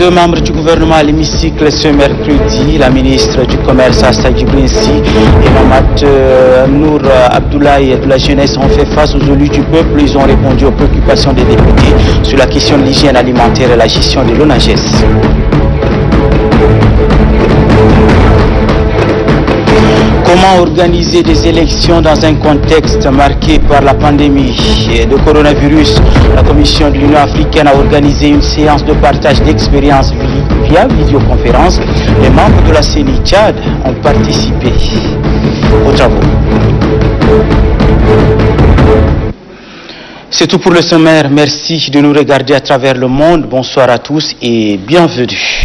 Deux membres du gouvernement à l'hémicycle ce mercredi, la ministre du Commerce Assa Djibrinsi et Mamad Nour Abdoulaye de la jeunesse ont fait face aux élus du peuple. Ils ont répondu aux préoccupations des députés sur la question de l'hygiène alimentaire et la gestion de l'ONAGES. Comment organiser des élections dans un contexte marqué par la pandémie de coronavirus? La Commission de l'Union africaine a organisé une séance de partage d'expériences via vidéoconférence. Les membres de la CENI Tchad ont participé aux travaux. C'est tout pour le sommaire. Merci de nous regarder à travers le monde. Bonsoir à tous et bienvenue.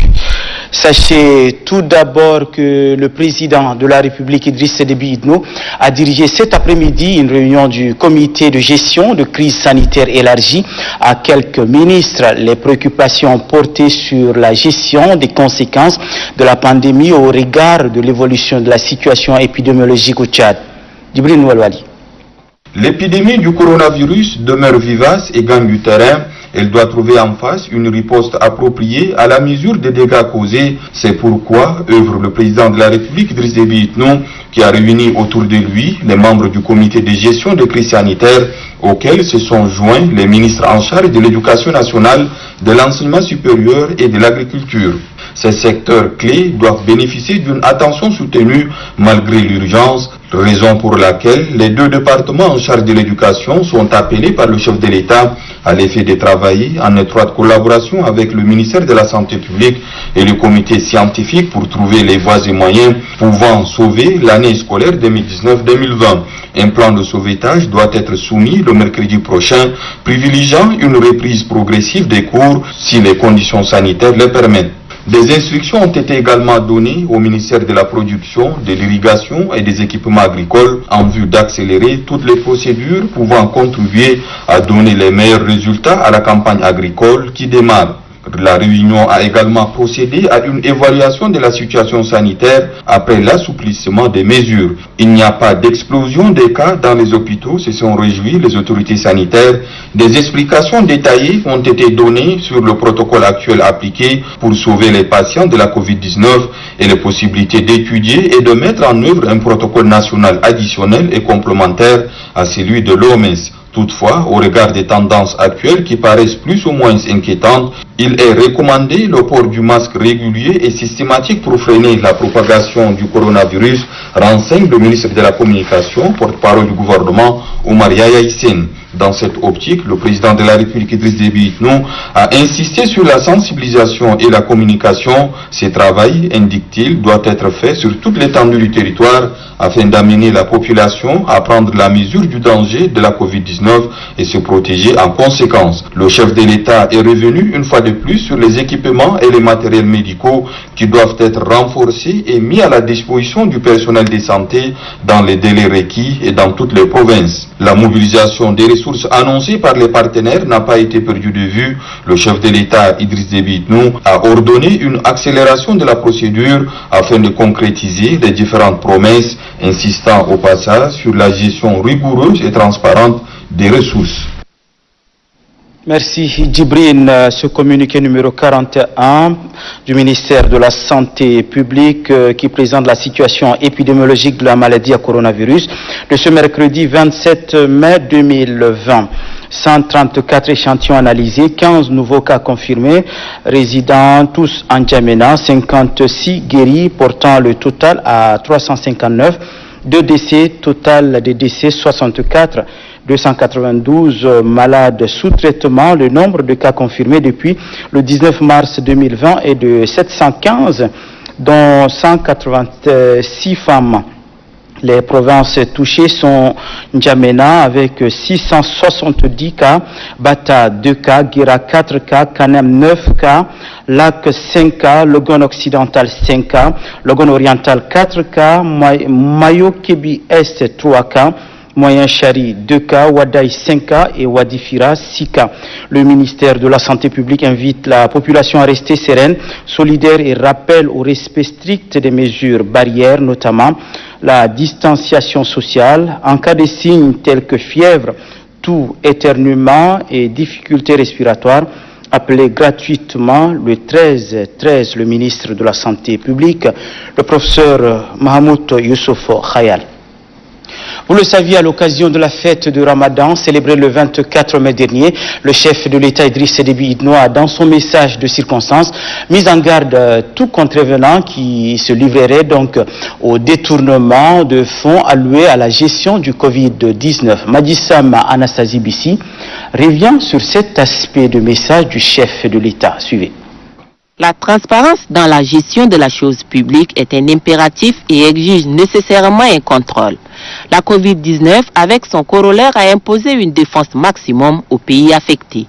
Sachez tout d'abord que le président de la République, Idriss Déby Itno, a dirigé cet après-midi une réunion du comité de gestion de crise sanitaire élargie à quelques ministres. Les préoccupations portées sur la gestion des conséquences de la pandémie au regard de l'évolution de la situation épidémiologique au Tchad. Djibril Noualwali. L'épidémie du coronavirus demeure vivace et gagne du terrain. Elle doit trouver en face une riposte appropriée à la mesure des dégâts causés. C'est pourquoi œuvre le président de la République, Idriss Déby Itno, qui a réuni autour de lui les membres du comité de gestion de crise sanitaire, auxquels se sont joints les ministres en charge de l'éducation nationale, de l'enseignement supérieur et de l'agriculture. Ces secteurs clés doivent bénéficier d'une attention soutenue malgré l'urgence, raison pour laquelle les deux départements en charge de l'éducation sont appelés par le chef de l'État à l'effet de travailler en étroite collaboration avec le ministère de la Santé publique et le comité scientifique pour trouver les voies et moyens pouvant sauver l'année scolaire 2019-2020. Un plan de sauvetage doit être soumis le mercredi prochain, privilégiant une reprise progressive des cours si les conditions sanitaires le permettent. Des instructions ont été également données au ministère de la Production, de l'Irrigation et des Équipements agricoles en vue d'accélérer toutes les procédures pouvant contribuer à donner les meilleurs résultats à la campagne agricole qui démarre. La réunion a également procédé à une évaluation de la situation sanitaire après l'assouplissement des mesures. Il n'y a pas d'explosion des cas dans les hôpitaux, se sont réjouis les autorités sanitaires. Des explications détaillées ont été données sur le protocole actuel appliqué pour sauver les patients de la Covid-19 et les possibilités d'étudier et de mettre en œuvre un protocole national additionnel et complémentaire à celui de l'OMS. Toutefois, au regard des tendances actuelles qui paraissent plus ou moins inquiétantes, il est recommandé le port du masque régulier et systématique pour freiner la propagation du coronavirus, renseigne le ministre de la Communication, porte-parole du gouvernement, Oumar Yahya Hissène. Dans cette optique, le président de la République, Idriss Déby Itno, a insisté sur la sensibilisation et la communication. Ce travail, indique-t-il, doit être fait sur toute l'étendue du territoire afin d'amener la population à prendre la mesure du danger de la Covid-19 et se protéger en conséquence. Le chef de l'État est revenu une fois de plus sur les équipements et les matériels médicaux qui doivent être renforcés et mis à la disposition du personnel de santé dans les délais requis et dans toutes les provinces. La mobilisation des ressources annoncées par les partenaires n'a pas été perdue de vue. Le chef de l'État, Idriss Déby Itno, a ordonné une accélération de la procédure afin de concrétiser les différentes promesses, insistant au passage sur la gestion rigoureuse et transparente des ressources. Merci Djibril. Ce communiqué numéro 41 du ministère de la Santé publique qui présente la situation épidémiologique de la maladie à coronavirus de ce mercredi 27 mai 2020. 134 échantillons analysés, 15 nouveaux cas confirmés, résidant tous en N'Djamena, 56 guéris, portant le total à 359, 2 décès, total des décès 64. 292 malades sous traitement. Le nombre de cas confirmés depuis le 19 mars 2020 est de 715, dont 186 femmes. Les provinces touchées sont N'Djamena avec 670 cas, Bata 2 cas, Guira 4 cas, Kanem 9 cas, Lac 5 cas, Logon occidental 5 cas, Logon oriental 4 cas, Mayo Kébi Est 3 cas, Moyen Chari 2 cas, Wadaï 5 cas et Wadifira 6 cas. Le ministère de la Santé publique invite la population à rester sereine, solidaire et rappelle au respect strict des mesures barrières, notamment la distanciation sociale. En cas de signes tels que fièvre, toux, éternuement et difficultés respiratoires, appelé gratuitement le 13-13 le ministre de la Santé publique, le professeur Mahmoud Youssouf Khayal. Vous le saviez, à l'occasion de la fête de Ramadan, célébrée le 24 mai dernier, le chef de l'État Idriss Déby Itno a, dans son message de circonstance, mis en garde tout contrevenant qui se livrerait donc au détournement de fonds alloués à la gestion du Covid-19. Madissam Anastasie Bissi revient sur cet aspect de message du chef de l'État. Suivez. La transparence dans la gestion de la chose publique est un impératif et exige nécessairement un contrôle. La Covid-19, avec son corollaire, a imposé une défense maximum aux pays affectés.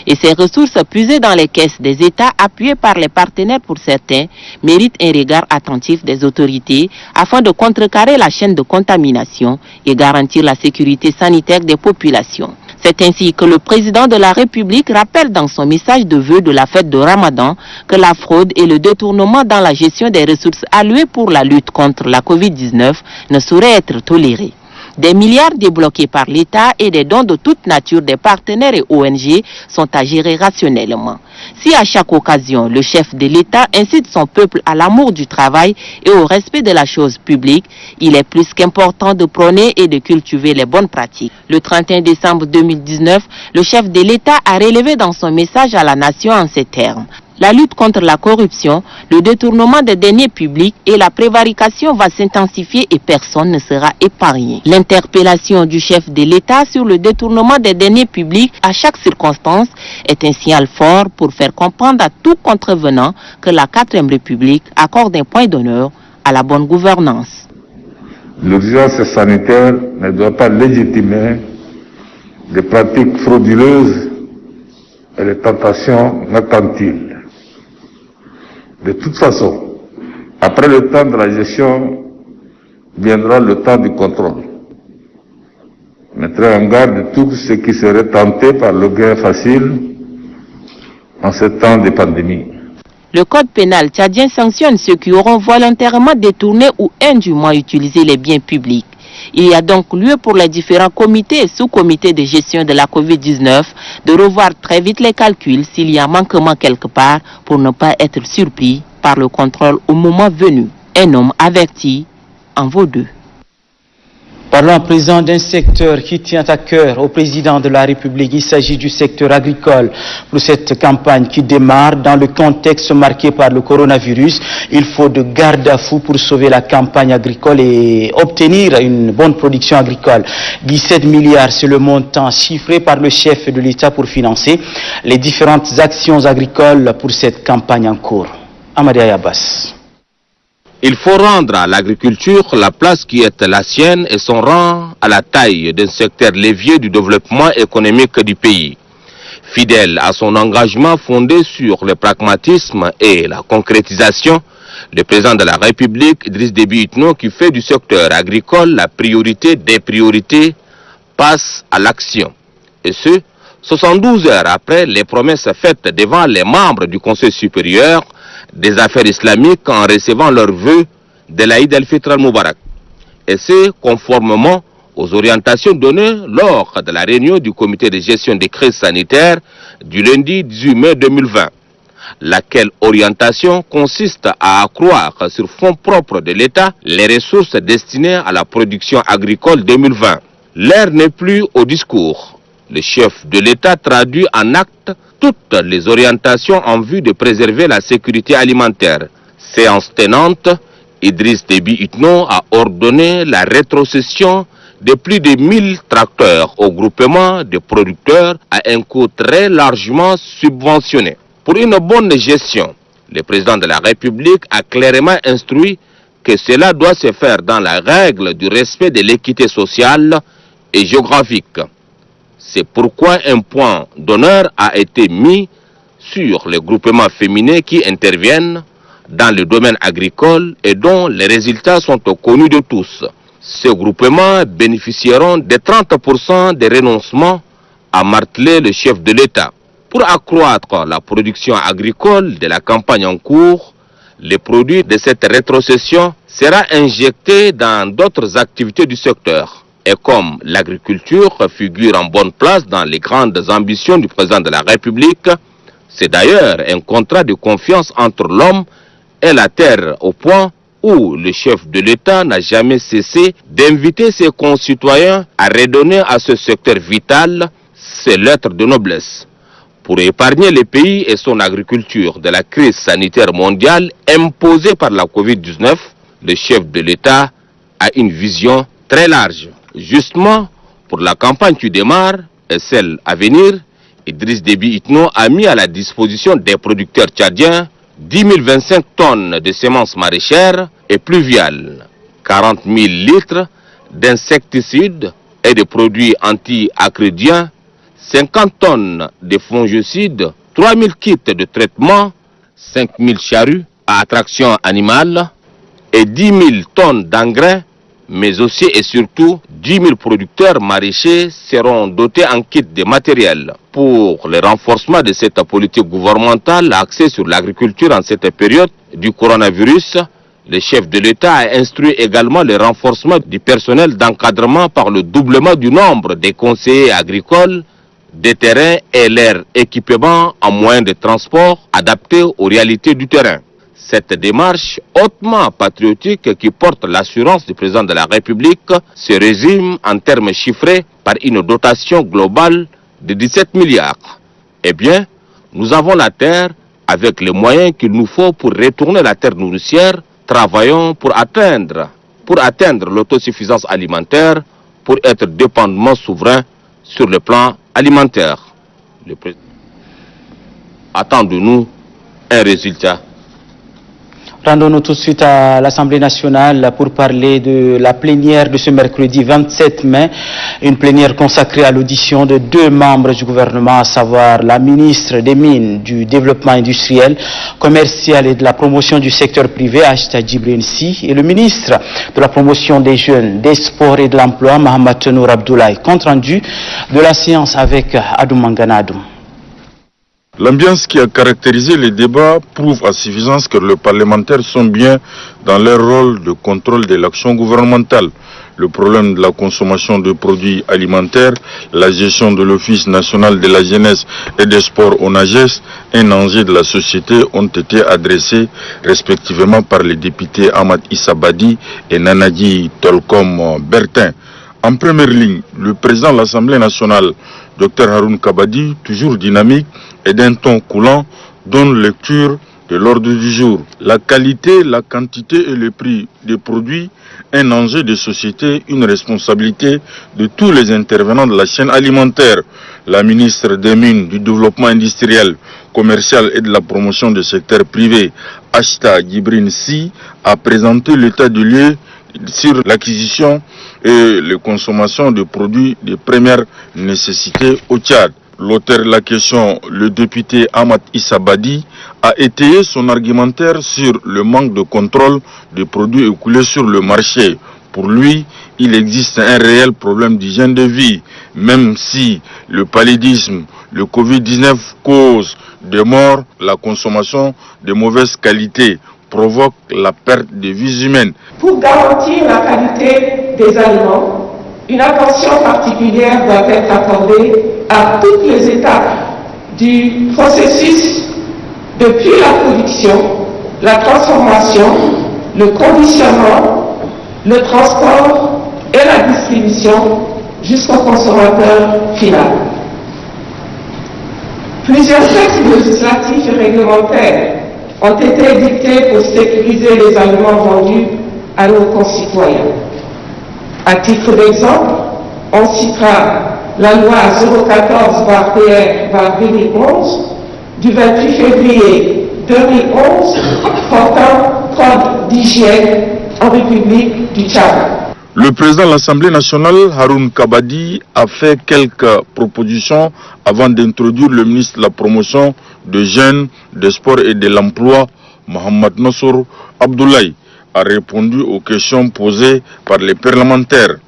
Et ces ressources puisées dans les caisses des États, appuyées par les partenaires pour certains, méritent un regard attentif des autorités afin de contrecarrer la chaîne de contamination et garantir la sécurité sanitaire des populations. C'est ainsi que le président de la République rappelle dans son message de vœux de la fête de Ramadan que la fraude et le détournement dans la gestion des ressources allouées pour la lutte contre la Covid-19 ne sauraient être tolérés. Des milliards débloqués par l'État et des dons de toute nature des partenaires et ONG sont à gérer rationnellement. Si à chaque occasion, le chef de l'État incite son peuple à l'amour du travail et au respect de la chose publique, il est plus qu'important de prôner et de cultiver les bonnes pratiques. Le 31 décembre 2019, le chef de l'État a relevé dans son message à la nation en ces termes. La lutte contre la corruption, le détournement des deniers publics et la prévarication va s'intensifier et personne ne sera épargné. L'interpellation du chef de l'État sur le détournement des deniers publics à chaque circonstance est un signal fort pour faire comprendre à tout contrevenant que la 4e République accorde un point d'honneur à la bonne gouvernance. L'urgence sanitaire ne doit pas légitimer les pratiques frauduleuses et les tentations mercantiles. De toute façon, après le temps de la gestion, viendra le temps du contrôle. Mettrez en garde tous ceux qui seraient tentés par le gain facile en ce temps de pandémie. Le code pénal tchadien sanctionne ceux qui auront volontairement détourné ou indûment utilisé les biens publics. Il y a donc lieu pour les différents comités et sous-comités de gestion de la Covid-19 de revoir très vite les calculs s'il y a manquement quelque part pour ne pas être surpris par le contrôle au moment venu. Un homme averti en vaut deux. Parlons à présent d'un secteur qui tient à cœur au président de la République. Il s'agit du secteur agricole. Pour cette campagne qui démarre dans le contexte marqué par le coronavirus, il faut de garde-à-fous pour sauver la campagne agricole et obtenir une bonne production agricole. 17 milliards, c'est le montant chiffré par le chef de l'État pour financer les différentes actions agricoles pour cette campagne en cours. Amadia Abbas. Il faut rendre à l'agriculture la place qui est la sienne et son rang à la taille d'un secteur levier du développement économique du pays. Fidèle à son engagement fondé sur le pragmatisme et la concrétisation, le président de la République, Idriss Déby Itno, qui fait du secteur agricole la priorité des priorités, passe à l'action. Et ce, 72 heures après les promesses faites devant les membres du Conseil supérieur des affaires islamiques en recevant leurs vœux de l'Aïd el-Fitr al-Mubarak. Et c'est conformément aux orientations données lors de la réunion du comité de gestion des crises sanitaires du lundi 18 mai 2020. Laquelle orientation consiste à accroître sur fonds propres de l'État les ressources destinées à la production agricole 2020. L'heure n'est plus au discours. Le chef de l'État traduit en actes toutes les orientations en vue de préserver la sécurité alimentaire. Séance tenante, Idriss Déby Itno a ordonné la rétrocession de plus de 1000 tracteurs au groupement de producteurs à un coût très largement subventionné. Pour une bonne gestion, le président de la République a clairement instruit que cela doit se faire dans la règle du respect de l'équité sociale et géographique. C'est pourquoi un point d'honneur a été mis sur les groupements féminins qui interviennent dans le domaine agricole et dont les résultats sont connus de tous. Ces groupements bénéficieront de 30% des renoncements, a martelé le chef de l'État. Pour accroître la production agricole de la campagne en cours, les produits de cette rétrocession seront injectés dans d'autres activités du secteur. Et comme l'agriculture figure en bonne place dans les grandes ambitions du président de la République, C'est d'ailleurs un contrat de confiance entre l'homme et la terre au point où le chef de l'État n'a jamais cessé d'inviter ses concitoyens à redonner à ce secteur vital ses lettres de noblesse. Pour épargner le pays et son agriculture de la crise sanitaire mondiale imposée par la Covid-19, le chef de l'État a une vision très large. Justement, pour la campagne qui démarre et celle à venir, Idriss Déby Itno a mis à la disposition des producteurs tchadiens 10 025 tonnes de semences maraîchères et pluviales, 40 000 litres d'insecticides et de produits anti-acridiens, 50 tonnes de fongicides, 3 000 kits de traitement, 5 000 charrues à attraction animale et 10 000 tonnes d'engrais, mais aussi et surtout 10 000 producteurs maraîchers seront dotés en kit de matériel. Pour le renforcement de cette politique gouvernementale axée sur l'agriculture en cette période du coronavirus, le chef de l'État a instruit également le renforcement du personnel d'encadrement par le doublement du nombre des conseillers agricoles, des terrains et leur équipement en moyens de transport adaptés aux réalités du terrain. Cette démarche hautement patriotique qui porte l'assurance du président de la République se résume en termes chiffrés par une dotation globale de 17 milliards. Eh bien, nous avons la terre avec les moyens qu'il nous faut pour retourner la terre nourricière. Travaillons pour atteindre l'autosuffisance alimentaire, pour être dépendamment souverain sur le plan alimentaire. Attend de nous un résultat. Rendons-nous tout de suite à l'Assemblée nationale pour parler de la plénière de ce mercredi 27 mai, une plénière consacrée à l'audition de deux membres du gouvernement, à savoir la ministre des Mines, du Développement industriel, commercial et de la promotion du secteur privé, Achta Djibril Sy, et le ministre de la promotion des jeunes, des sports et de l'emploi, Mohamed Tenour Abdoulaye. Compte rendu de la séance avec Adoum Mangana Adoum. L'ambiance qui a caractérisé les débats prouve à suffisance que les parlementaires sont bien dans leur rôle de contrôle de l'action gouvernementale. Le problème de la consommation de produits alimentaires, la gestion de l'Office national de la jeunesse et des sports ONAGES, un enjeu de la société ont été adressés respectivement par les députés Ahmad Issa Badi et Nanadi Tolkom Bertin. En première ligne, le président de l'Assemblée nationale, Dr Haroun Kabadi, toujours dynamique et d'un ton coulant, donne lecture de l'ordre du jour. La qualité, la quantité et le prix des produits, un enjeu de société, une responsabilité de tous les intervenants de la chaîne alimentaire. La ministre des Mines, du Développement industriel, commercial et de la promotion du secteur privé, Achta Djibril Sy, a présenté l'état du lieu sur l'acquisition et la consommation de produits de première nécessité au Tchad. L'auteur de la question, le député Ahmad Issa Badi, a étayé son argumentaire sur le manque de contrôle des produits écoulés sur le marché. Pour lui, il existe un réel problème d'hygiène de vie, même si le paludisme, le Covid-19 cause des morts, la consommation de mauvaise qualité provoque la perte de vies humaines. Pour garantir la qualité des aliments, une attention particulière doit être accordée à toutes les étapes du processus, depuis la production, la transformation, le conditionnement, le transport et la distribution jusqu'au consommateur final. Plusieurs textes législatifs et réglementaires ont été dictés pour sécuriser les aliments vendus à nos concitoyens. À titre d'exemple, on citera la loi 014/PR/2011 du 28 février 2011 portant code d'hygiène en République du Tchad. Le président de l'Assemblée nationale, Haroun Kabadi, a fait quelques propositions avant d'introduire le ministre de la promotion des jeunes, des sports et de l'emploi, Mohamed Tenour Abdoulaye, a répondu aux questions posées par les parlementaires.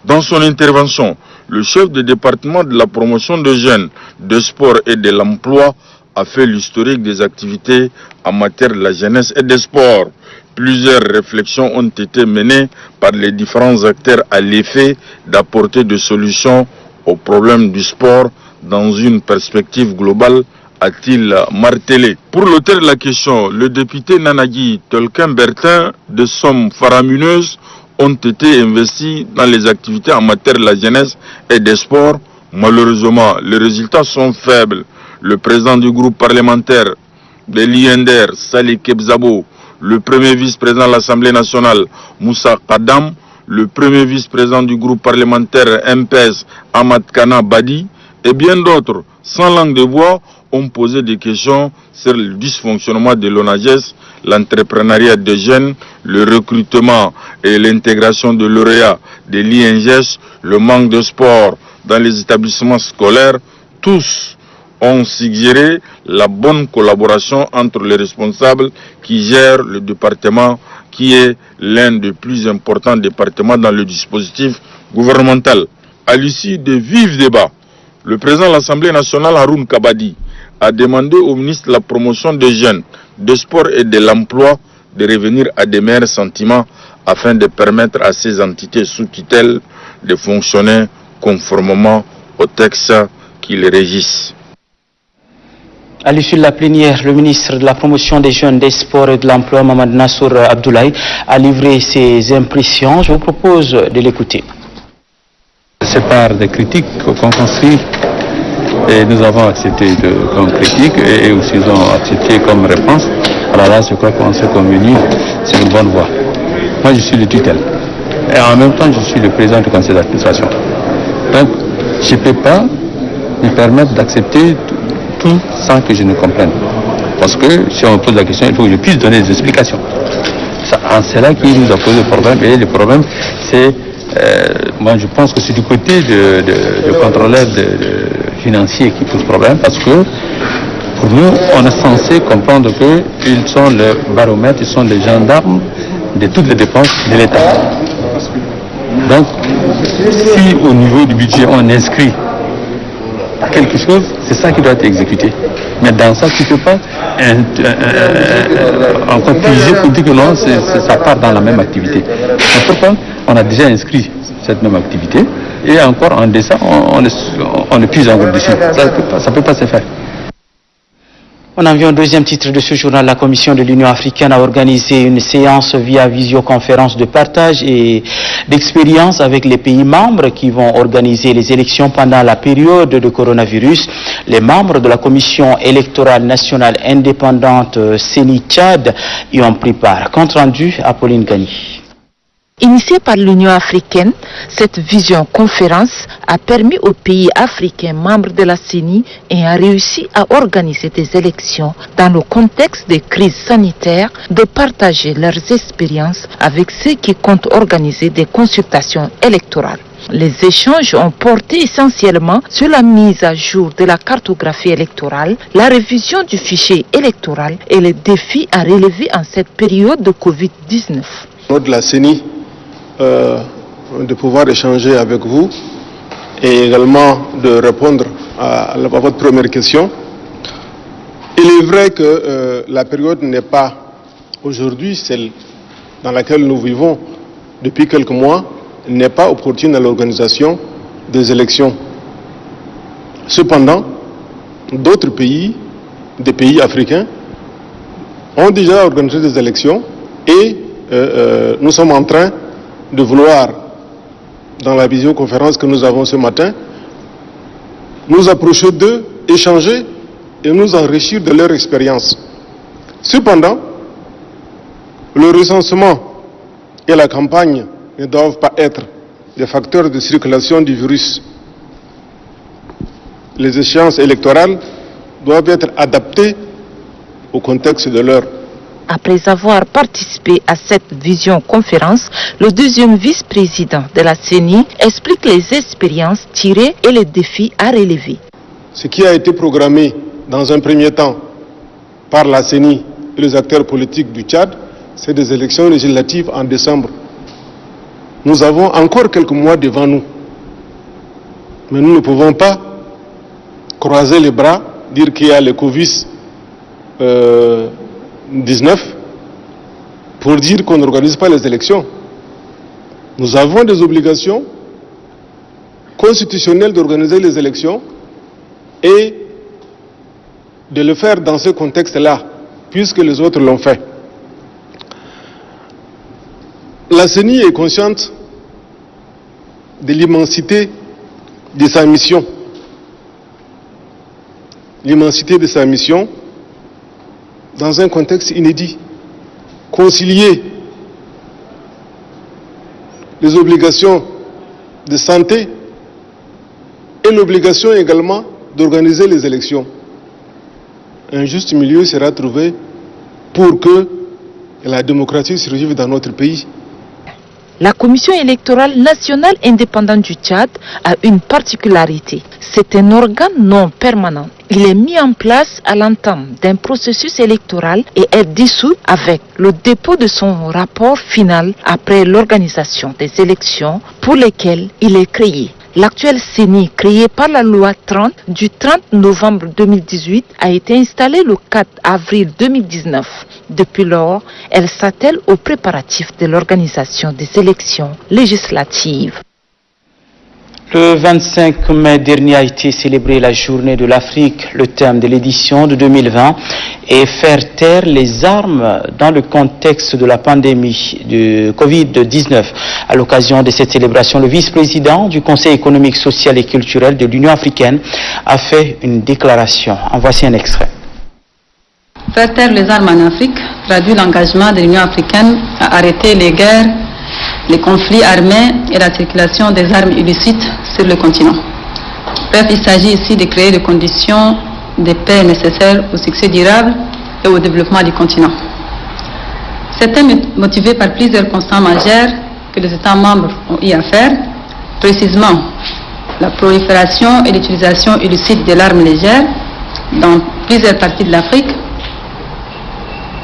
Dans son intervention, le chef du département de la promotion des jeunes, des sports et de l'emploi a fait l'historique des activités en matière de la jeunesse et des sports. Plusieurs réflexions ont été menées par les différents acteurs à l'effet d'apporter des solutions aux problèmes du sport dans une perspective globale a-t-il martelé. Pour l'auteur de la question, le député Nanagui Tolkien-Bertin, des sommes faramineuses ont été investies dans les activités en matière de la jeunesse et des sports. Malheureusement, les résultats sont faibles. Le président du groupe parlementaire de l'INDR, Salih Kebzabo, le premier vice-président de l'Assemblée nationale, Moussa Kadam, le premier vice-président du groupe parlementaire MPS, Ahmad Kana Badi, et bien d'autres, sans langue de bois, ont posé des questions sur le dysfonctionnement de l'ONAGES, l'entrepreneuriat des jeunes, le recrutement et l'intégration de lauréats de l'INGES, le manque de sport dans les établissements scolaires. Tous ont suggéré la bonne collaboration entre les responsables qui gèrent le département, qui est l'un des plus importants départements dans le dispositif gouvernemental. À l'issue de vifs débats, le président de l'Assemblée nationale, Haroun Kabadi, a demandé au ministre de la promotion des jeunes, des sports et de l'emploi de revenir à des meilleurs sentiments afin de permettre à ces entités sous tutelle de fonctionner conformément aux textes qui les régissent. À l'issue de la plénière, le ministre de la Promotion des Jeunes, des Sports et de l'Emploi, Mamad Nassour Abdoulaye, a livré ses impressions. Je vous propose de l'écouter. C'est par des critiques qu'on construit et nous avons accepté comme critique et aussi ils ont accepté comme réponse. Alors là, je crois qu'on s'est convenu, c'est une bonne voie. Moi, je suis le tutelle et en même temps, je suis le président du conseil d'administration. Donc, je ne peux pas me permettre d'accepter tout sans que je ne comprenne. Parce que si on me pose la question, il faut que je puisse donner des explications. C'est là qu'il nous a posé le problème. Et le problème, c'est, moi je pense que c'est du côté de contrôleurs financiers qui pose problème. Parce que pour nous, on est censé comprendre qu'ils sont le baromètre, ils sont les gendarmes de toutes les dépenses de l'État. Donc, si au niveau du budget, on inscrit quelque chose, c'est ça qui doit être exécuté. Mais dans ça, tu ne peux pas encore piger pour dire que non, ça part dans la même activité. Mais pourquoi on a déjà inscrit cette même activité et encore en dessin, on ne pige encore dessus. Ça ne peut pas se faire. On en vient au deuxième titre de ce journal. La Commission de l'Union africaine a organisé une séance via visioconférence de partage et d'expérience avec les pays membres qui vont organiser les élections pendant la période de coronavirus. Les membres de la Commission électorale nationale indépendante CENI-Tchad y ont pris part. Compte rendu à Pauline Gagny. Initiée par l'Union africaine, cette vision-conférence a permis aux pays africains membres de la CENI ayant réussi à organiser des élections dans le contexte des crises sanitaires de partager leurs expériences avec ceux qui comptent organiser des consultations électorales. Les échanges ont porté essentiellement sur la mise à jour de la cartographie électorale, la révision du fichier électoral et les défis à relever en cette période de Covid-19. De la CENI, de pouvoir échanger avec vous et également de répondre à votre première question. Il est vrai que la période n'est pas aujourd'hui celle dans laquelle nous vivons depuis quelques mois, n'est pas opportune à l'organisation des élections. Cependant, d'autres pays, des pays africains, ont déjà organisé des élections et nous sommes en train de vouloir, dans la visioconférence que nous avons ce matin, nous approcher d'eux, échanger et nous enrichir de leur expérience. Cependant, le recensement et la campagne ne doivent pas être des facteurs de circulation du virus. Les échéances électorales doivent être adaptées au contexte de l'heure. Après avoir participé à cette visioconférence, le deuxième vice-président de la CENI explique les expériences tirées et les défis à relever. Ce qui a été programmé dans un premier temps par la CENI et les acteurs politiques du Tchad, c'est des élections législatives en décembre. Nous avons encore quelques mois devant nous. Mais nous ne pouvons pas croiser les bras, dire qu'il y a le Covid-19 pour dire qu'on n'organise pas les élections. Nous avons des obligations constitutionnelles d'organiser les élections et de le faire dans ce contexte-là, puisque les autres l'ont fait. La CENI est consciente de l'immensité de sa mission. L'immensité de sa mission dans un contexte inédit. Concilier les obligations de santé et l'obligation également d'organiser les élections. Un juste milieu sera trouvé pour que la démocratie survive dans notre pays. La Commission électorale nationale indépendante du Tchad a une particularité. C'est un organe non permanent. Il est mis en place à l'entame d'un processus électoral et est dissous avec le dépôt de son rapport final après l'organisation des élections pour lesquelles il est créé. L'actuelle CENI, créée par la loi 30 du 30 novembre 2018, a été installée le 4 avril 2019. Depuis lors, elle s'attelle aux préparatifs de l'organisation des élections législatives. Le 25 mai dernier a été célébrée la journée de l'Afrique. Le thème de l'édition de 2020 est faire taire les armes dans le contexte de la pandémie de Covid-19. À l'occasion de cette célébration, le vice-président du Conseil économique, social et culturel de l'Union africaine a fait une déclaration. En voici un extrait. Faire taire les armes en Afrique traduit l'engagement de l'Union africaine à arrêter les guerres, les conflits armés et la circulation des armes illicites sur le continent. Bref, il s'agit ici de créer les conditions de paix nécessaires au succès durable et au développement du continent. C'est motivé par plusieurs constats majeurs que les États membres ont eu à faire, précisément la prolifération et l'utilisation illicite de l'arme légère dans plusieurs parties de l'Afrique.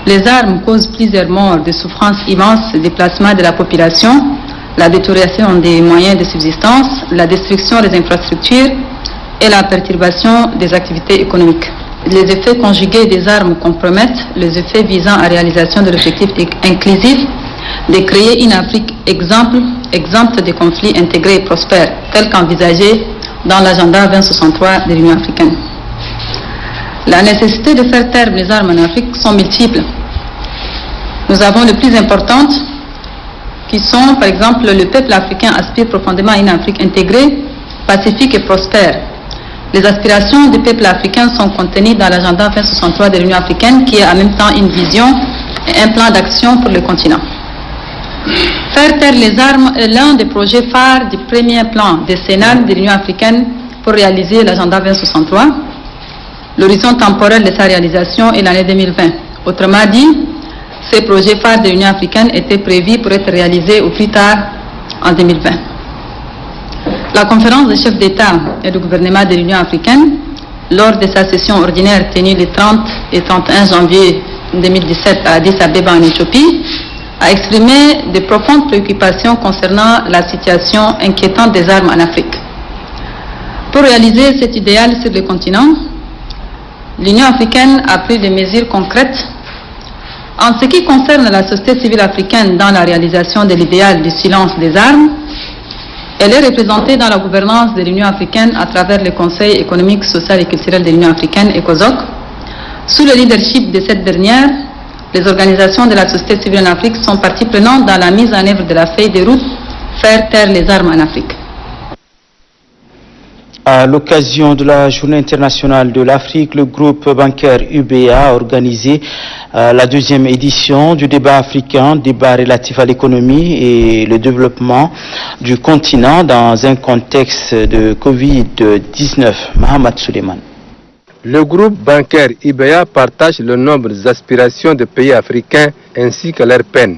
Les armes causent plusieurs morts, des souffrances immenses, le déplacement de la population, la détérioration des moyens de subsistance, la destruction des infrastructures et la perturbation des activités économiques. Les effets conjugués des armes compromettent les effets visant à la réalisation de l'objectif inclusif de créer une Afrique exempte de conflits intégrés et prospères, tel qu'envisagé dans l'agenda 2063 de l'Union africaine. La nécessité de faire taire les armes en Afrique sont multiples. Nous avons les plus importantes qui sont, par exemple, le peuple africain aspire profondément à une Afrique intégrée, pacifique et prospère. Les aspirations du peuple africain sont contenues dans l'agenda 2063 de l'Union africaine qui est en même temps une vision et un plan d'action pour le continent. Faire taire les armes est l'un des projets phares du premier plan décennal de l'Union africaine pour réaliser l'agenda 2063. L'horizon temporel de sa réalisation est l'année 2020. Autrement dit, ces projets phares de l'Union africaine étaient prévus pour être réalisés au plus tard en 2020. La conférence des chefs d'État et de gouvernement de l'Union africaine, lors de sa session ordinaire tenue les 30 et 31 janvier 2017 à Addis Abeba en Éthiopie, a exprimé de profondes préoccupations concernant la situation inquiétante des armes en Afrique. Pour réaliser cet idéal sur le continent, l'Union africaine a pris des mesures concrètes. En ce qui concerne la société civile africaine dans la réalisation de l'idéal du silence des armes, elle est représentée dans la gouvernance de l'Union africaine à travers le Conseil économique, social et culturel de l'Union africaine, ECOSOC. Sous le leadership de cette dernière, les organisations de la société civile en Afrique sont parties prenantes dans la mise en œuvre de la feuille de route « Faire taire les armes en Afrique ». À l'occasion de la Journée internationale de l'Afrique, le groupe bancaire UBA a organisé la deuxième édition du débat africain, débat relatif à l'économie et le développement du continent dans un contexte de Covid-19. Mohamed Suleiman. Le groupe bancaire UBA partage le nombre des aspirations des pays africains ainsi que leurs peines.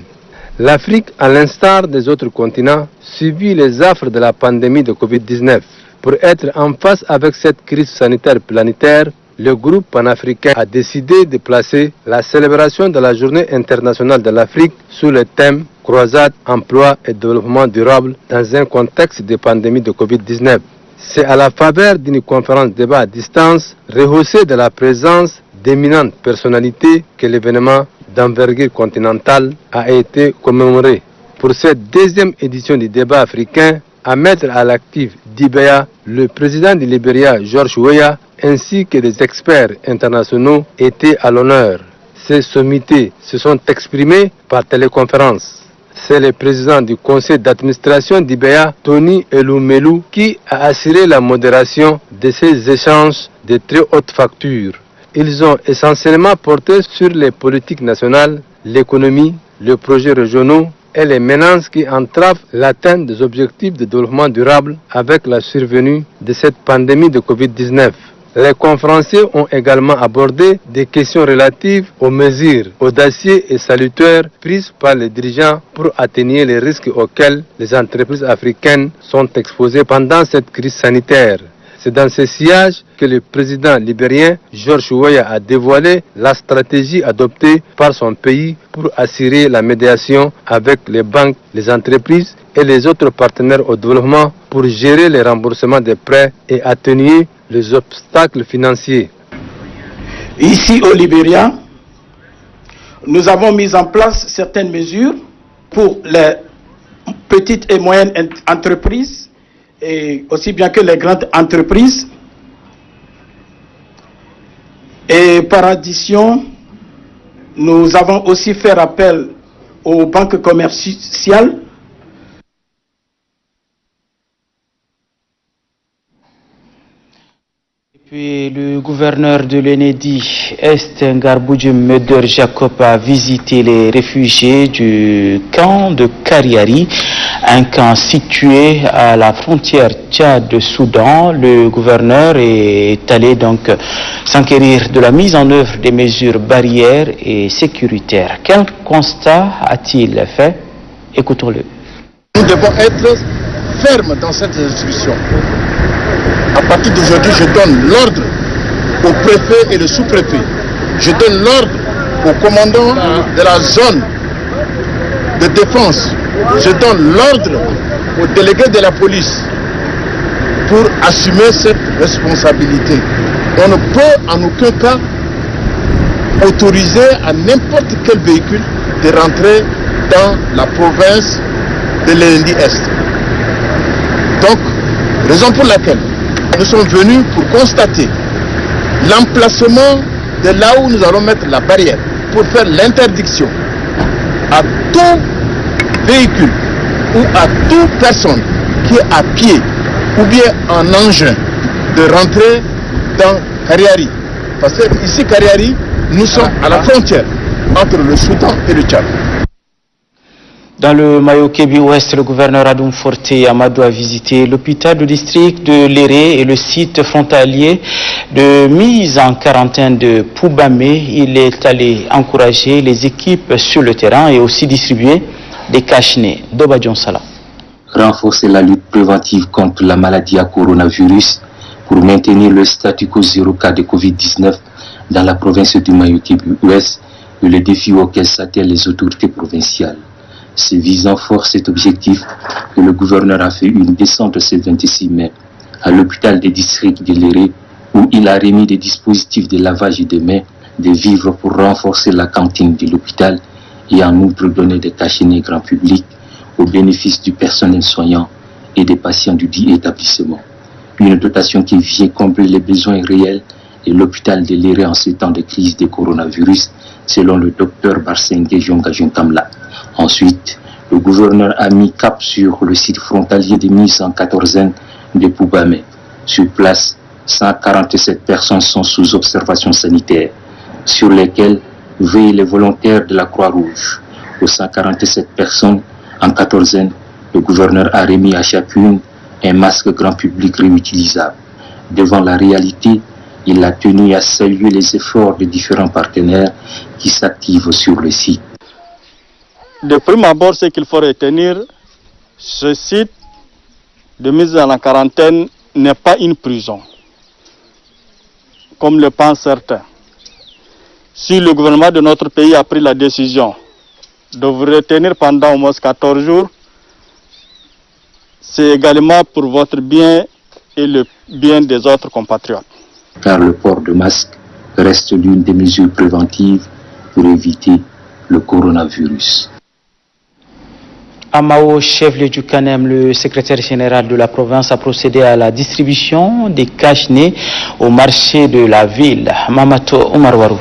L'Afrique, à l'instar des autres continents, subit les affres de la pandémie de Covid-19. Pour être en face avec cette crise sanitaire planétaire, le groupe panafricain a décidé de placer la célébration de la Journée internationale de l'Afrique sous le thème « Croisade, emploi et développement durable » dans un contexte de pandémie de Covid-19. C'est à la faveur d'une conférence débat à distance, rehaussée de la présence d'éminentes personnalités, que l'événement d'envergure continentale a été commémoré. Pour cette deuxième édition du débat africain, à mettre à l'actif d'IBEA, le président du Libéria, George Weah, ainsi que des experts internationaux étaient à l'honneur. Ces sommités se sont exprimés par téléconférence. C'est le président du conseil d'administration d'IBEA, Tony Elumelu, qui a assuré la modération de ces échanges de très haute facture. Ils ont essentiellement porté sur les politiques nationales, l'économie, les projets régionaux et les menaces qui entravent l'atteinte des objectifs de développement durable avec la survenue de cette pandémie de Covid-19. Les conférenciers ont également abordé des questions relatives aux mesures audacieuses et salutaires prises par les dirigeants pour atténuer les risques auxquels les entreprises africaines sont exposées pendant cette crise sanitaire. C'est dans ce sillage que le président libérien George Weah a dévoilé la stratégie adoptée par son pays pour assurer la médiation avec les banques, les entreprises et les autres partenaires au développement pour gérer les remboursements des prêts et atténuer les obstacles financiers. Ici au Libéria, nous avons mis en place certaines mesures pour les petites et moyennes entreprises et aussi bien que les grandes entreprises. Et par addition, nous avons aussi fait appel aux banques commerciales. Puis le gouverneur de l'Enedi, Est Ngarbouji Meder Jacob, a visité les réfugiés du camp de Kariari, un camp situé à la frontière Tchad-Soudan. Le gouverneur est allé donc s'enquérir de la mise en œuvre des mesures barrières et sécuritaires. Quel constat a-t-il fait? Écoutons-le. Nous devons être fermes dans cette instruction. À partir d'aujourd'hui, je donne l'ordre au préfet et le sous-préfet. Je donne l'ordre au commandant de la zone de défense. Je donne l'ordre au délégué de la police pour assumer cette responsabilité. On ne peut en aucun cas autoriser à n'importe quel véhicule de rentrer dans la province de l'Enedi-Est. Donc, raison pour laquelle nous sommes venus pour constater l'emplacement de là où nous allons mettre la barrière pour faire l'interdiction à tout véhicule ou à toute personne qui est à pied ou bien en engin de rentrer dans Kariari. Parce que ici, Kariari, nous sommes à la frontière entre le Soudan et le Tchad. Dans le Mayo-Kébi Ouest, le gouverneur Adoum Forte Amadou a visité l'hôpital du district de Léré et le site frontalier de mise en quarantaine de Poubamé. Il est allé encourager les équipes sur le terrain et aussi distribuer des cache-nez. Dobadjon Salah. Renforcer la lutte préventive contre la maladie à coronavirus pour maintenir le statu quo 0 cas de Covid-19 dans la province du Mayo-Kébi Ouest est le défi auquel s'attellent les autorités provinciales. C'est visant fort cet objectif que le gouverneur a fait une descente ce 26 mai à l'hôpital des districts de Léré où il a remis des dispositifs de lavage de mains, des vivres pour renforcer la cantine de l'hôpital et en outre donner des cachets grand public au bénéfice du personnel soignant et des patients du dit établissement. Une dotation qui vient combler les besoins réels de l'hôpital de Léré en ce temps de crise de coronavirus, selon le docteur Barsengue Jonga-Jonkamla. Ensuite, le gouverneur a mis cap sur le site frontalier de mise en quatorzaine de Poubamé. Sur place, 147 personnes sont sous observation sanitaire, sur lesquelles veillent les volontaires de la Croix-Rouge. Aux 147 personnes en quatorzaine, le gouverneur a remis à chacune un masque grand public réutilisable. Devant la réalité, il a tenu à saluer les efforts de différents partenaires qui s'activent sur le site. De prime abord, ce qu'il faut retenir, ce site de mise en quarantaine n'est pas une prison, comme le pensent certains. Si le gouvernement de notre pays a pris la décision de vous retenir pendant au moins 14 jours, c'est également pour votre bien et le bien des autres compatriotes. Car le port de masque reste l'une des mesures préventives pour éviter le coronavirus. À Mao, chef-lieu du Canem, le secrétaire général de la province a procédé à la distribution des cache-nez au marché de la ville. Mamato Omarwaru.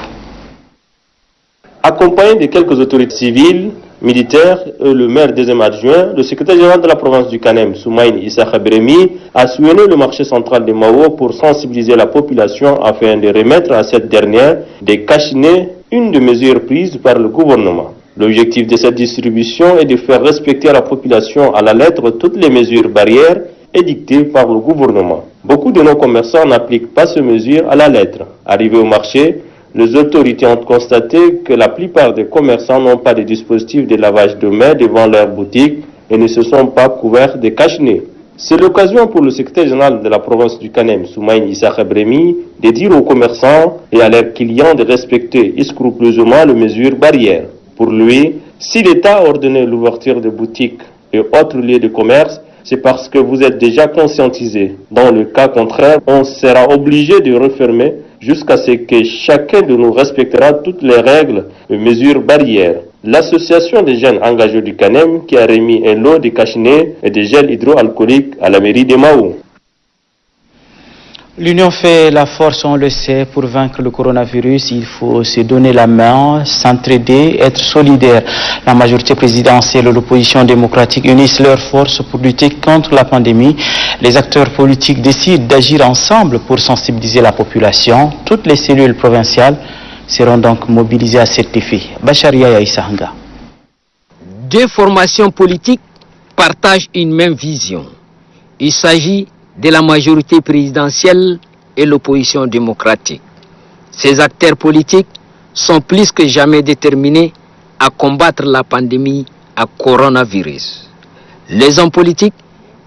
Accompagné de quelques autorités civiles, militaires et le maire deuxième adjoint, le secrétaire général de la province du Canem, Soumaïn Issa Khabremi, a sillonné le marché central de Mao pour sensibiliser la population afin de remettre à cette dernière des cache-nez, une des mesures prises par le gouvernement. L'objectif de cette distribution est de faire respecter à la population à la lettre toutes les mesures barrières édictées par le gouvernement. Beaucoup de nos commerçants n'appliquent pas ces mesures à la lettre. Arrivés au marché, les autorités ont constaté que la plupart des commerçants n'ont pas de dispositifs de lavage de mains devant leur boutique et ne se sont pas couverts de cache-nez. C'est l'occasion pour le secrétaire général de la province du Canem, Soumaïn Issa Khabremi, de dire aux commerçants et à leurs clients de respecter scrupuleusement les mesures barrières. Pour lui, si l'État a ordonné l'ouverture de boutiques et autres lieux de commerce, c'est parce que vous êtes déjà conscientisés. Dans le cas contraire, on sera obligé de refermer jusqu'à ce que chacun de nous respectera toutes les règles et mesures barrières. L'association des jeunes engagés du Canem qui a remis un lot de cache-nez et de gel hydroalcoolique à la mairie de Mao. L'union fait la force, on le sait, pour vaincre le coronavirus. Il faut se donner la main, s'entraider, être solidaire. La majorité présidentielle et l'opposition démocratique unissent leurs forces pour lutter contre la pandémie. Les acteurs politiques décident d'agir ensemble pour sensibiliser la population. Toutes les cellules provinciales seront donc mobilisées à cet effet. Bacharia Yaïsahanga. Deux formations politiques partagent une même vision. Il s'agit de la majorité présidentielle et l'opposition démocratique. Ces acteurs politiques sont plus que jamais déterminés à combattre la pandémie à coronavirus. Les hommes politiques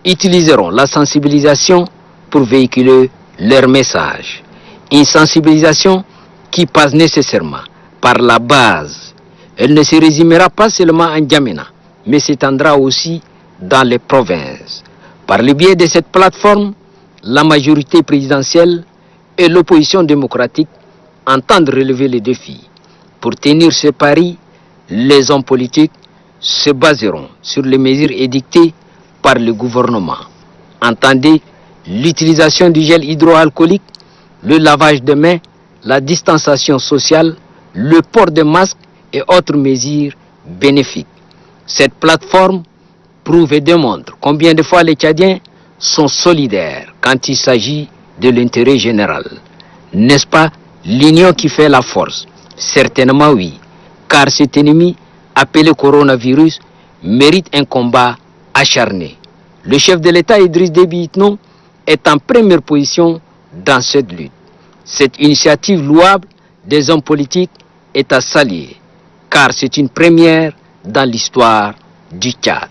utiliseront la sensibilisation pour véhiculer leur message. Une sensibilisation qui passe nécessairement par la base. Elle ne se résumera pas seulement en N'Djamena, mais s'étendra aussi dans les provinces. Par le biais de cette plateforme, la majorité présidentielle et l'opposition démocratique entendent relever les défis. Pour tenir ce pari, les hommes politiques se baseront sur les mesures édictées par le gouvernement. Entendez l'utilisation du gel hydroalcoolique, le lavage de mains, la distanciation sociale, le port de masques et autres mesures bénéfiques. Cette plateforme prouve et démontre combien de fois les Tchadiens sont solidaires quand il s'agit de l'intérêt général. N'est-ce pas l'union qui fait la force? Certainement oui, car cet ennemi appelé coronavirus mérite un combat acharné. Le chef de l'État Idriss Déby Itno est en première position dans cette lutte. Cette initiative louable des hommes politiques est à saluer, car c'est une première dans l'histoire du Tchad.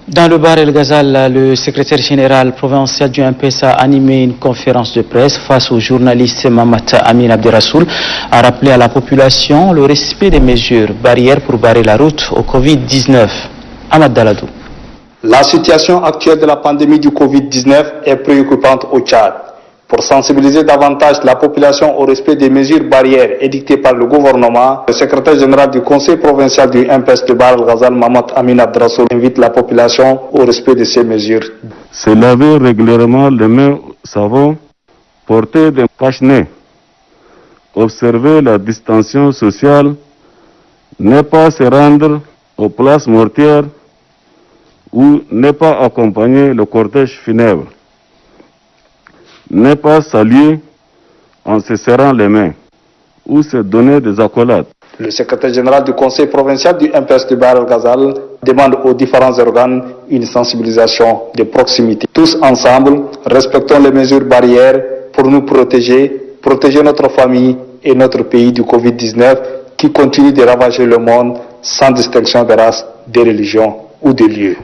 Dans le Bar El Ghazal, le secrétaire général provincial du MPS a animé une conférence de presse face au journaliste Mamat Amin Abderrassoul, a rappelé à la population le respect des mesures barrières pour barrer la route au Covid-19. Ahmad Daladou. La situation actuelle de la pandémie du Covid-19 est préoccupante au Tchad. Pour sensibiliser davantage la population au respect des mesures barrières édictées par le gouvernement, le secrétaire général du conseil provincial du MPS de Bar El Ghazal, Mamat Amin Abderrassoul, invite la population au respect de ces mesures. Se laver régulièrement les mains au savon, porter des cache-nez, observer la distanciation sociale, ne pas se rendre aux places mortuaires ou ne pas accompagner le cortège funèbre. Ne pas saluer en se serrant les mains ou se donner des accolades. Le secrétaire général du conseil provincial du MPS de Bar El Ghazal demande aux différents organes une sensibilisation de proximité. Tous ensemble, respectons les mesures barrières pour nous protéger notre famille et notre pays du Covid-19 qui continue de ravager le monde sans distinction de race, de religion ou de lieu.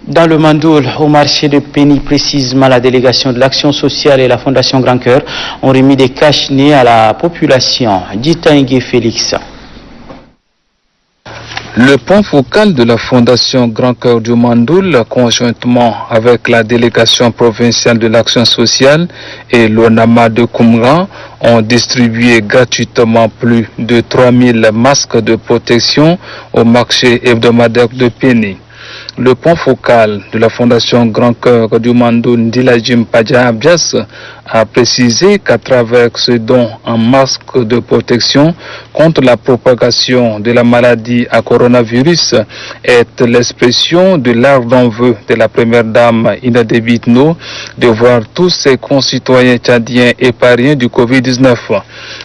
Dans le Mandoul, au marché de Pény, précisément, la délégation de l'Action sociale et la Fondation Grand Cœur ont remis des cache-nez à la population. Ditaingue Félix. Le point focal de la Fondation Grand Cœur du Mandoul, conjointement avec la délégation provinciale de l'action sociale et l'ONAMA de Koumra, ont distribué gratuitement plus de 3000 masques de protection au marché hebdomadaire de Péni. Le point focal de la Fondation Grand Cœur du Mandoul, Ndilajim Padja Abdias, a précisé qu'à travers ce don en masque de protection contre la propagation de la maladie à coronavirus est l'expression de l'ardent vœu de la première dame Ina Debitno de voir tous ses concitoyens tchadiens épargnés du Covid-19.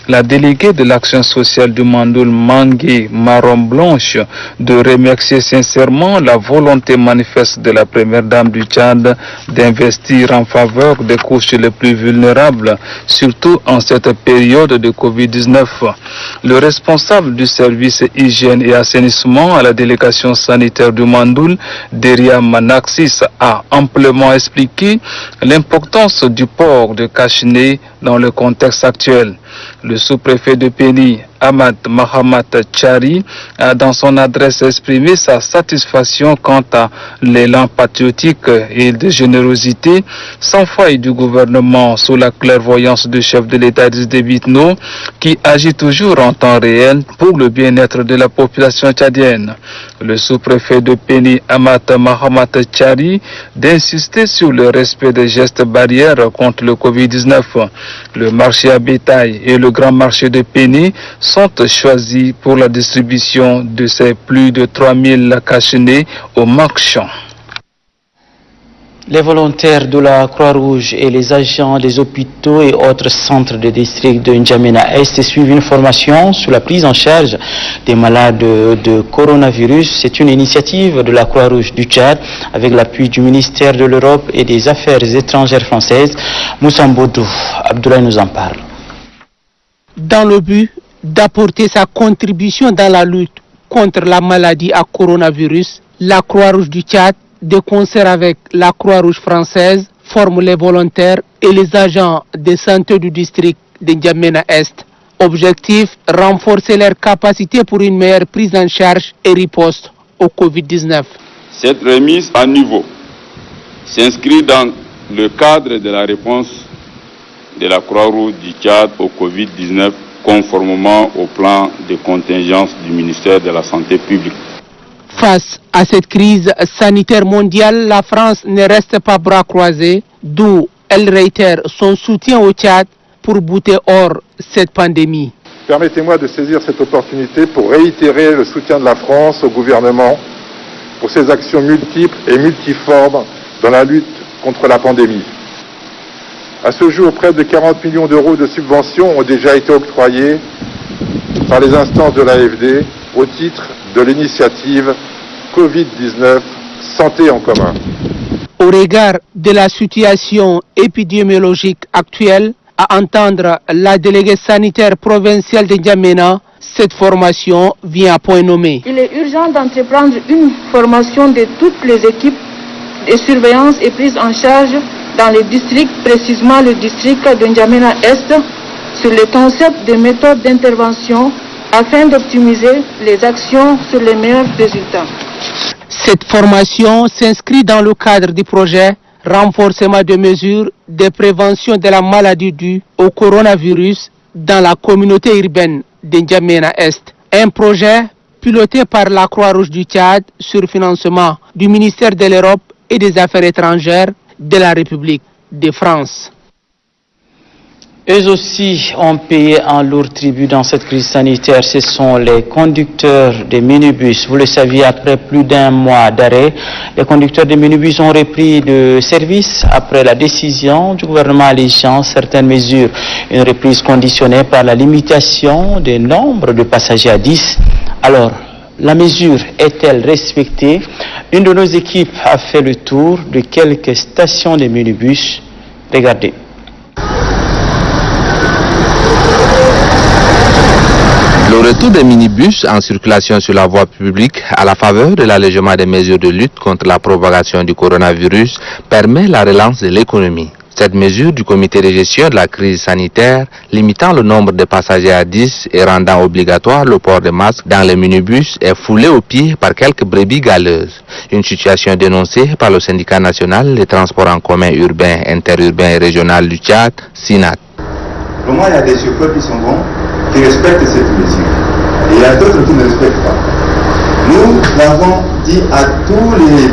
La déléguée de l'action sociale du Mandoul, Mangui Marron Blanche, de remercier sincèrement la volonté manifeste de la première dame du Tchad d'investir en faveur des couches les plus vulnérables, surtout en cette période de Covid-19. Le responsable du service hygiène et assainissement à la délégation sanitaire du Mandoul, Deria Manaxis, a amplement expliqué l'importance du port de cache-nez dans le contexte actuel. Le sous-préfet de Péni, Ahmad Mahamat Chari, a dans son adresse exprimé sa satisfaction quant à l'élan patriotique et de générosité sans faille du gouvernement sous la clairvoyance du chef de l'État Idriss Déby Itno, qui agit toujours en temps réel pour le bien-être de la population tchadienne. Le sous-préfet de Péni, Ahmad Mahamat Chari, d'insister sur le respect des gestes barrières contre le Covid-19. Le marché à bétail et le grand marché de Péni sont choisis pour la distribution de ces plus de 3000 cache-nez aux marchands. Les volontaires de la Croix-Rouge et les agents des hôpitaux et autres centres de district de N'Djamena Est suivent une formation sur la prise en charge des malades de coronavirus. C'est une initiative de la Croix-Rouge du Tchad avec l'appui du ministère de l'Europe et des Affaires étrangères françaises. Moussa Mbodou Abdoulaye nous en parle. Dans le but d'apporter sa contribution dans la lutte contre la maladie à coronavirus, la Croix-Rouge du Tchad, de concert avec la Croix-Rouge française, forme les volontaires et les agents de santé du district de N'Djamena Est. Objectif, renforcer leurs capacités pour une meilleure prise en charge et riposte au Covid-19. Cette remise à niveau s'inscrit dans le cadre de la réponse de la Croix-Rouge du Tchad au Covid-19 conformément au plan de contingence du ministère de la Santé publique. Face à cette crise sanitaire mondiale, la France ne reste pas bras croisés, d'où elle réitère son soutien au Tchad pour bouter hors cette pandémie. Permettez-moi de saisir cette opportunité pour réitérer le soutien de la France au gouvernement pour ses actions multiples et multiformes dans la lutte contre la pandémie. À ce jour, près de 40 millions d'euros de subventions ont déjà été octroyés par les instances de l'AFD au titre de l'initiative Covid-19 Santé en commun. Au regard de la situation épidémiologique actuelle, à entendre la déléguée sanitaire provinciale de N'Djamena, cette formation vient à point nommé. Il est urgent d'entreprendre une formation de toutes les équipes de surveillance et prise en charge dans les districts, précisément le district de N'Djamena Est, sur le concept des méthodes d'intervention afin d'optimiser les actions sur les meilleurs résultats. Cette formation s'inscrit dans le cadre du projet renforcement des mesures de prévention de la maladie due au coronavirus dans la communauté urbaine de N'Djamena Est. Un projet piloté par la Croix-Rouge du Tchad sur financement du ministère de l'Europe et des Affaires étrangères de la République de France. Eux aussi ont payé un lourd tribut dans cette crise sanitaire. Ce sont les conducteurs des minibus. Vous le saviez, après plus d'un mois d'arrêt, les conducteurs des minibus ont repris de service après la décision du gouvernement allégeant certaines mesures. Une reprise conditionnée par la limitation du nombre de passagers à 10. Alors, la mesure est-elle respectée? Une de nos équipes a fait le tour de quelques stations de minibus. Regardez. Le retour des minibus en circulation sur la voie publique à la faveur de l'allègement des mesures de lutte contre la propagation du coronavirus permet la relance de l'économie. Cette mesure du comité de gestion de la crise sanitaire, limitant le nombre de passagers à 10 et rendant obligatoire le port de masques dans les minibus, est foulée aux pieds par quelques brebis galeuses. Une situation dénoncée par le syndicat national des transports en commun urbains, interurbains et régional du Tchad, SINAT. Pour moi, il y a des chauffeurs qui sont bons, qui respectent cette mesure. Et il y a d'autres qui ne respectent pas. Nous avons dit à tous les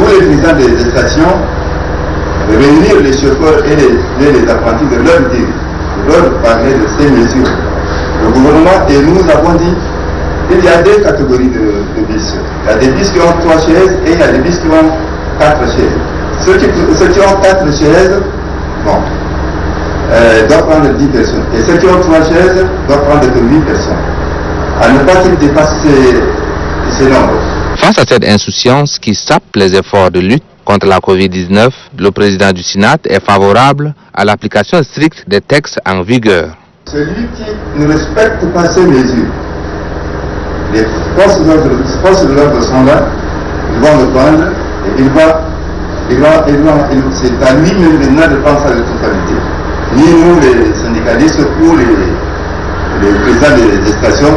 présidents des stations de réunir les chauffeurs et les apprentis, de leur dire, de leur parler de ces mesures. Le gouvernement et nous avons dit qu'il y a deux catégories de bus. Il y a des bus qui ont 3 chaises et il y a des bus qui ont 4 chaises. Ceux qui ont 4 chaises, bon, doivent prendre 10 personnes. Et ceux qui ont 3 chaises doivent prendre 8 personnes. À ne pas qu'ils dépassent ces nombres. Face à cette insouciance qui sape les efforts de lutte contre la Covid-19, le président du SINAT est favorable à l'application stricte des textes en vigueur. Celui qui ne respecte pas ces mesures, les forces de l'ordre sont là, ils vont le prendre et c'est à lui maintenant de prendre sa responsabilité. Ni nous les syndicalistes ou les présidents des stations,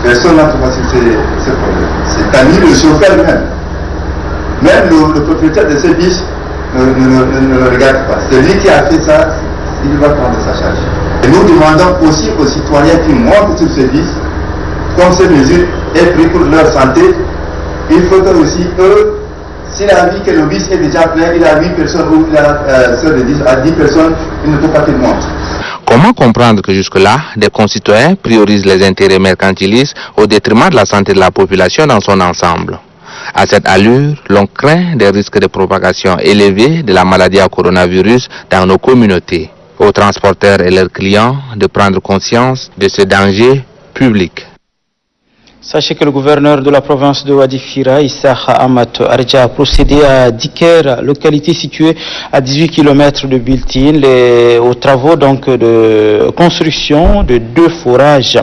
personne n'a trouvé ce problème. C'est à lui le chauffeur même. Même le propriétaire de ces bus ne le regarde pas. C'est lui qui a fait ça, il va prendre sa charge. Et nous demandons aussi aux citoyens qui montent sur ces bus, comme ces mesures est prise pour leur santé, il faut que aussi eux, s'il a vu que le bus est déjà plein, il a 8 personnes ou il a sur de 10 à 10 personnes, il ne peut pas qu'il monte. Comment comprendre que jusque-là, des concitoyens priorisent les intérêts mercantilistes au détriment de la santé de la population dans son ensemble? À cette allure, l'on craint des risques de propagation élevés de la maladie à coronavirus dans nos communautés. Aux transporteurs et leurs clients de prendre conscience de ce danger public. Sachez que le gouverneur de la province de Wadi Fira, Issa Ahmad Arja, a procédé à Diker, localité située à 18 km de Biltine, aux travaux donc de construction de 2 forages.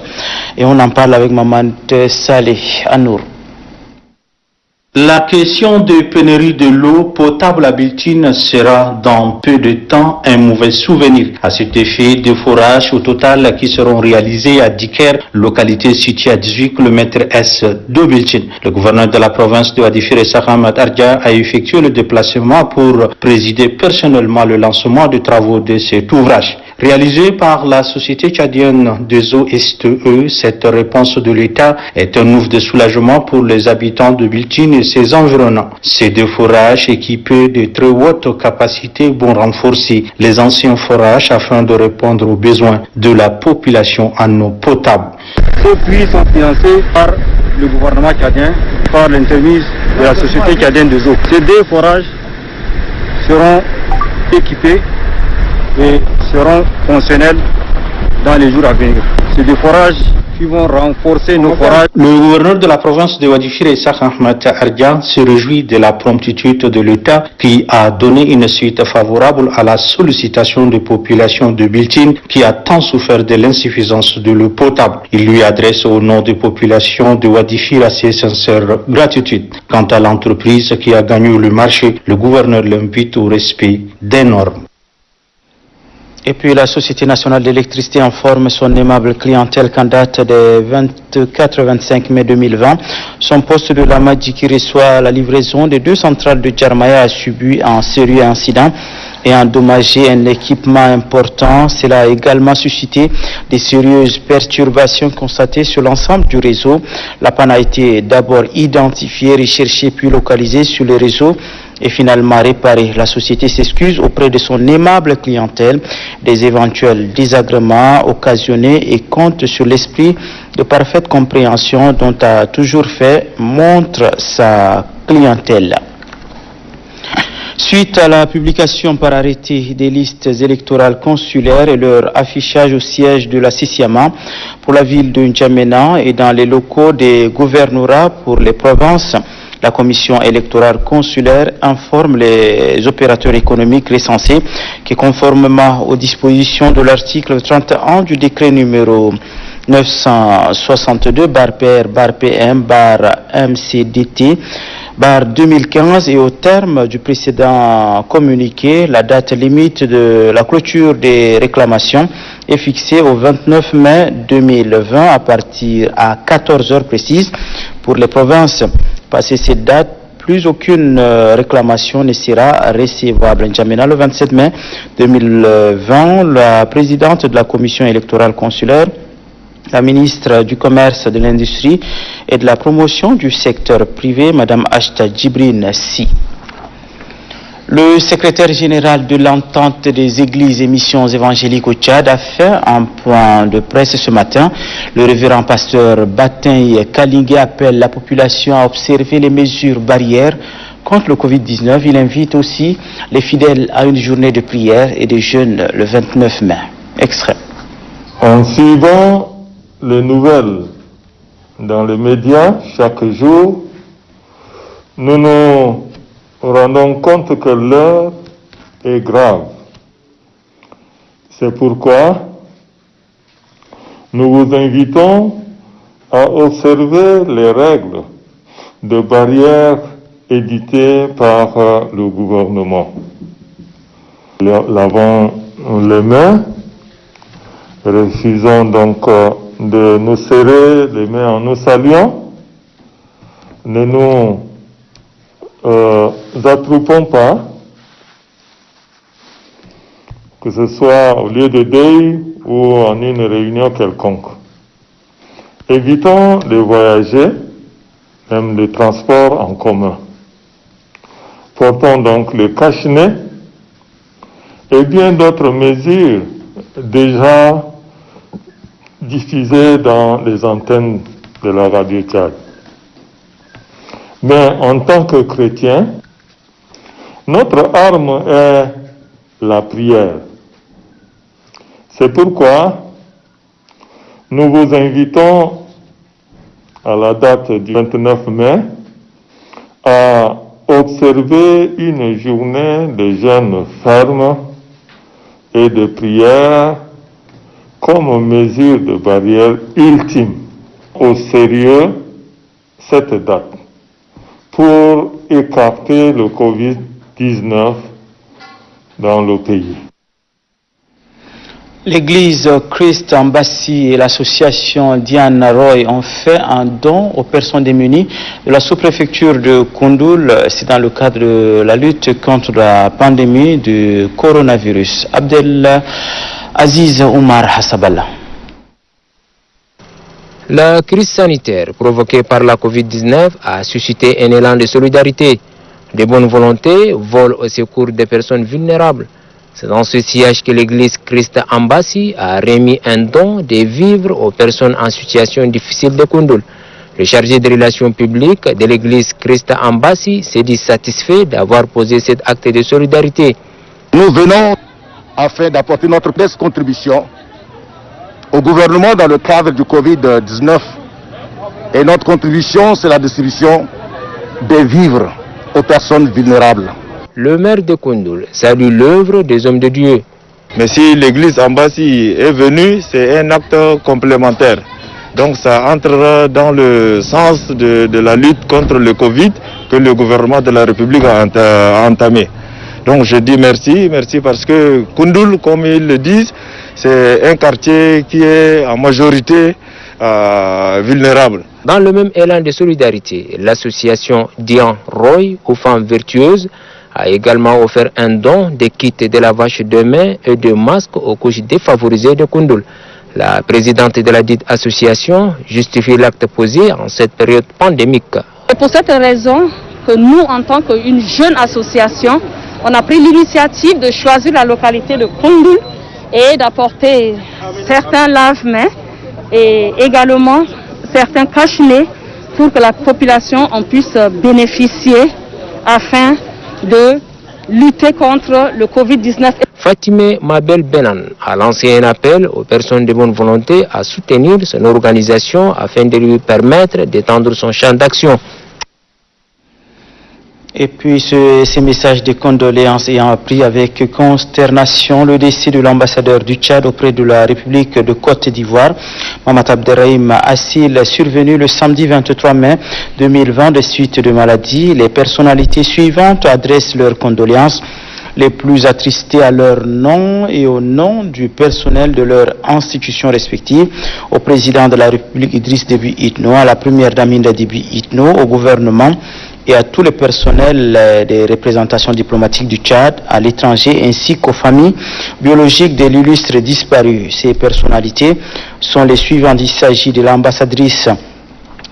Et on en parle avec Maman Saleh Anour. La question de pénurie de l'eau potable à Biltine sera dans peu de temps un mauvais souvenir. À cet effet, 2 forages au total qui seront réalisés à Diker, localité située à 18 km est de Biltine. Le gouverneur de la province de Wadi Fira, Issa Ahmad Arja, a effectué le déplacement pour présider personnellement le lancement des travaux de cet ouvrage. Réalisé par la société tchadienne des eaux STE, cette réponse de l'État est un ouf de soulagement pour les habitants de Biltine et ses environnants. Ces 2 forages équipés de très hautes capacités vont renforcer les anciens forages afin de répondre aux besoins de la population en eau potable. Ces puits sont financés par le gouvernement tchadien, par l'intermise de la société tchadienne des eaux. Ces 2 forages seront équipés et seront fonctionnels dans les jours à venir. C'est des forages qui vont renforcer nos forages. Le gouverneur de la province de Wadi Fira, Issa Ahmad Arja, se réjouit de la promptitude de l'État qui a donné une suite favorable à la sollicitation des populations de Biltine qui a tant souffert de l'insuffisance de l'eau potable. Il lui adresse au nom des populations de Wadi Fira ses sincères gratitudes. Quant à l'entreprise qui a gagné le marché, le gouverneur l'invite au respect des normes. Et puis la Société nationale d'électricité informe son aimable clientèle qu'en date des 24-25 mai 2020, son poste de Lamadji qui reçoit la livraison des 2 centrales de Djarmaya a subi un sérieux incident et endommagé un équipement important. Cela a également suscité des sérieuses perturbations constatées sur l'ensemble du réseau. La panne a été d'abord identifiée, recherchée puis localisée sur le réseau et finalement réparée. La société s'excuse auprès de son aimable clientèle des éventuels désagréments occasionnés et compte sur l'esprit de parfaite compréhension dont a toujours fait montre sa clientèle. Suite à la publication par arrêté des listes électorales consulaires et leur affichage au siège de la CICIAMA pour la ville de N'Djamena et dans les locaux des gouvernorats pour les provinces, la commission électorale consulaire informe les opérateurs économiques recensés que conformément aux dispositions de l'article 31 du décret numéro 962/PR/PM/MCDT 2015 et au terme du précédent communiqué, la date limite de la clôture des réclamations est fixée au 29 mai 2020 à partir à 14 heures précises pour les provinces. Passé cette date, plus aucune réclamation ne sera recevable. N'Djamena, le 27 mai 2020, la présidente de la commission électorale consulaire, la ministre du Commerce, de l'Industrie et de la Promotion du secteur privé, Mme Ashta Djibrine Si. Le secrétaire général de l'entente des églises et missions évangéliques au Tchad a fait un point de presse ce matin. Le révérend pasteur Batin Kalingé appelle la population à observer les mesures barrières contre le Covid-19. Il invite aussi les fidèles à une journée de prière et de jeûne le 29 mai. Extrait. En suivant les nouvelles dans les médias chaque jour, nous nous rendons compte que l'heure est grave. C'est pourquoi nous vous invitons à observer les règles de barrière éditées par le gouvernement. Lavons les mains, refusons donc de nous serrer les mains en nous saluant, ne nous attroupons pas, que ce soit au lieu de deuil ou en une réunion quelconque. Évitons de voyager, même le transport en commun. Portons donc le cache-nez et bien d'autres mesures déjà diffusées dans les antennes de la radio Tchad. Mais en tant que chrétien, notre arme est la prière. C'est pourquoi nous vous invitons à la date du 29 mai à observer une journée de jeûne ferme et de prière comme mesure de barrière ultime. Au sérieux cette date pour écarter le Covid-19 dans le pays. L'église Christ Embassy et l'association Diane Roy ont fait un don aux personnes démunies de la sous-préfecture de Koundoul. C'est dans le cadre de la lutte contre la pandémie du coronavirus. Abdel Aziz Omar Hassaballa. La crise sanitaire provoquée par la Covid-19 a suscité un élan de solidarité. De bonne volonté volent au secours des personnes vulnérables. C'est dans ce sillage que l'église Christ Embassy a remis un don de vivres aux personnes en situation difficile de Koundoul. Le chargé des relations publiques de l'église Christ Embassy s'est dit satisfait d'avoir posé cet acte de solidarité. Nous venons afin d'apporter notre belle contribution au gouvernement dans le cadre du Covid-19. Et notre contribution, c'est la distribution des vivres aux personnes vulnérables. Le maire de Koundoul salue l'œuvre des hommes de Dieu. Mais si l'église Embassy est venue, c'est un acte complémentaire. Donc ça entre dans le sens de la lutte contre le Covid que le gouvernement de la République a entamé. Donc je dis merci, merci parce que Koundoul, comme ils le disent, c'est un quartier qui est en majorité vulnérable. Dans le même élan de solidarité, l'association Diane Roy aux femmes vertueuses a également offert un don de kits de lavage de mains et de masques aux couches défavorisées de Koundoul. La présidente de la dite association justifie l'acte posé en cette période pandémique. C'est pour cette raison que nous, en tant qu'une jeune association, on a pris l'initiative de choisir la localité de Koundoul et d'apporter certains lave-mains et également certains cache-nez pour que la population en puisse bénéficier afin de lutter contre le Covid-19. Fatime Mabel Benan a lancé un appel aux personnes de bonne volonté à soutenir son organisation afin de lui permettre d'étendre son champ d'action. Et puis ces messages de condoléances ayant appris avec consternation le décès de l'ambassadeur du Tchad auprès de la République de Côte d'Ivoire, Mahamat Abderrahim Assil, survenu le samedi 23 mai 2020 de suite de maladie. Les personnalités suivantes adressent leurs condoléances les plus attristées à leur nom et au nom du personnel de leurs institutions respectives, au président de la République Idriss Déby Itno, à la première dame Déby Itno, au gouvernement et à tout le personnel des représentations diplomatiques du Tchad à l'étranger ainsi qu'aux familles biologiques de l'illustre disparu. Ces personnalités sont les suivantes. Il s'agit de l'ambassadrice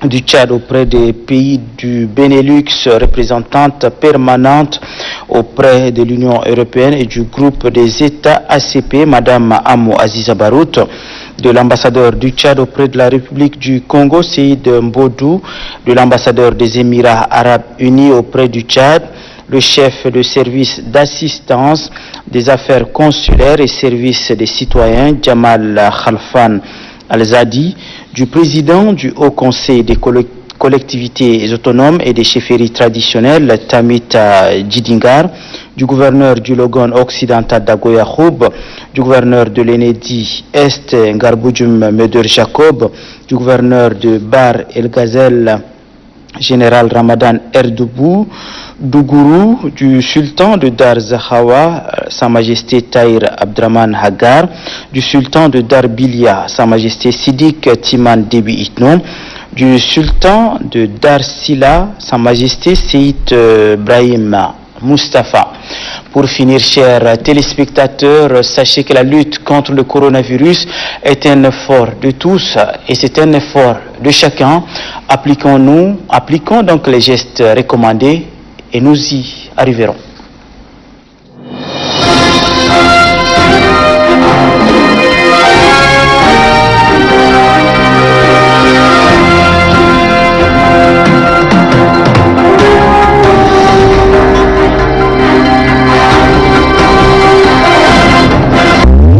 du Tchad auprès des pays du Benelux, représentante permanente auprès de l'Union européenne et du groupe des États ACP, Madame Amo Aziza Barout, de l'ambassadeur du Tchad auprès de la République du Congo, Seyd Mbodou, de l'ambassadeur des Émirats Arabes Unis auprès du Tchad, le chef de service d'assistance des affaires consulaires et services des citoyens, Jamal Khalfan Al-Zadi, du président du Haut Conseil des collectivités autonomes et des chefferies traditionnelles, Tamit Djidingar, du gouverneur du Logon occidental d'Agoya Khoub, du gouverneur de l'Enedi Est, Ngarboujoum Meder Jacob, du gouverneur de Bar El Ghazel, général Ramadan Erdoubou, Dougourou, du sultan de Dar Zahawa, Sa Majesté Tahir Abdraman Hagar, du sultan de Dar Bilia, Sa Majesté Sidik Timan Déby Itno, du sultan de Dar Sila, Sa Majesté Seyd Brahim Mustafa. Pour finir, chers téléspectateurs, sachez que la lutte contre le coronavirus est un effort de tous et c'est un effort de chacun. Appliquons donc les gestes recommandés et nous y arriverons.